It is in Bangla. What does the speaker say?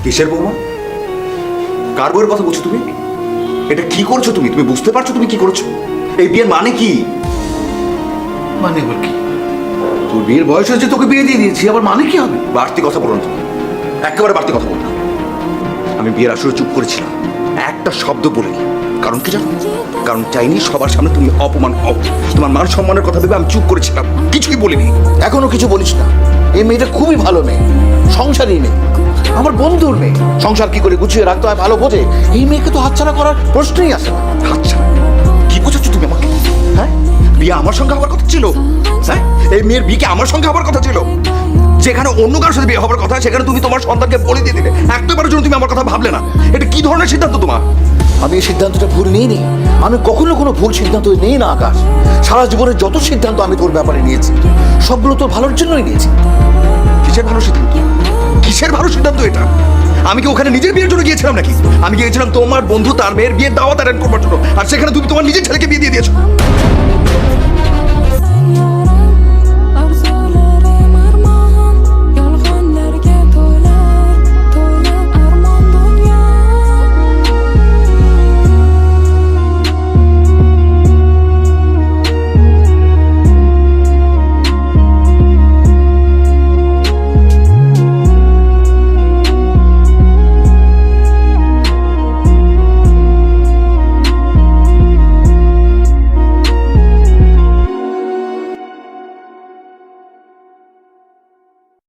কিসের বৌমা? কার বউয়ের কথা বলছো তুমি? এটা কি করছো তুমি? তুমি বুঝতে পারছো তুমি কি করছো? এই বিয়ের মানে কি? মানে আবার কি? তোর বিয়ের বয়স হয়েছে, তোকে বিয়ে দিয়ে দিয়েছি, আবার মানে কি হবে? বাড়তি কথা বলো না তুমি, একেবারে বাড়তি কথা বলো না। আমি বিয়ের আসরে চুপ করেছিলাম, একটা শব্দ বলিনি। কারণ কি জানো? কারণ চাইনি সবার সামনে তুমি অপমান হও। তোমার মান সম্মানের কথা ভেবে আমি চুপ করেছিলাম, কিছুই বলিনি। এখনো কিছু বলিস না। এই মেয়েটা খুবই ভালো মেয়ে, সংসারই মেয়ে, আমার বন্ধুর মেয়ে। সংসার কি করে গুছিয়ে রাখতে হয় ভালো বোঝে। এই মেয়েকে তো হাতছাড়া করার প্রশ্নই আসে না। আচ্ছা, কি বোঝাচ্ছ তুমি আমাকে? হ্যাঁ, বিয়ে আমার সঙ্গে হওয়ার কথা ছিল? হ্যাঁ, এই মেয়ের বিয়ে কি আমার সঙ্গে হওয়ার কথা ছিল? যেখানে অন্য কারোর সাথে বিয়ে হওয়ার কথা, সেখানে তুমি তোমার সন্তানকে বলে দিয়ে দিলে। একটাবারের জন্য তুমি আমার কথা ভাবলে না। এটা কি ধরনের সিদ্ধান্ত তোমার? আমি এই সিদ্ধান্তটা ভুল নিইনি। আমি কখনো কোনো ভুল সিদ্ধান্ত নেই না আকাশ। সারা জীবনের যত সিদ্ধান্ত আমি তোর ব্যাপারে নিয়েছি, সবগুলো তোর ভালোর জন্যই নিয়েছি। কিসের ভালো সিদ্ধান্ত? কিসের ভালো সিদ্ধান্ত এটা? আমি কি ওখানে নিজের বিয়ের জন্য গিয়েছিলাম নাকি? আমি গিয়েছিলাম তোমার বন্ধু তার মেয়ের বিয়ের দাওয়াত অ্যাটেন্ড করবার জন্য, আর সেখানে তুমি তোমার নিজের ছেলেকে বিয়ে দিয়ে দিয়েছো।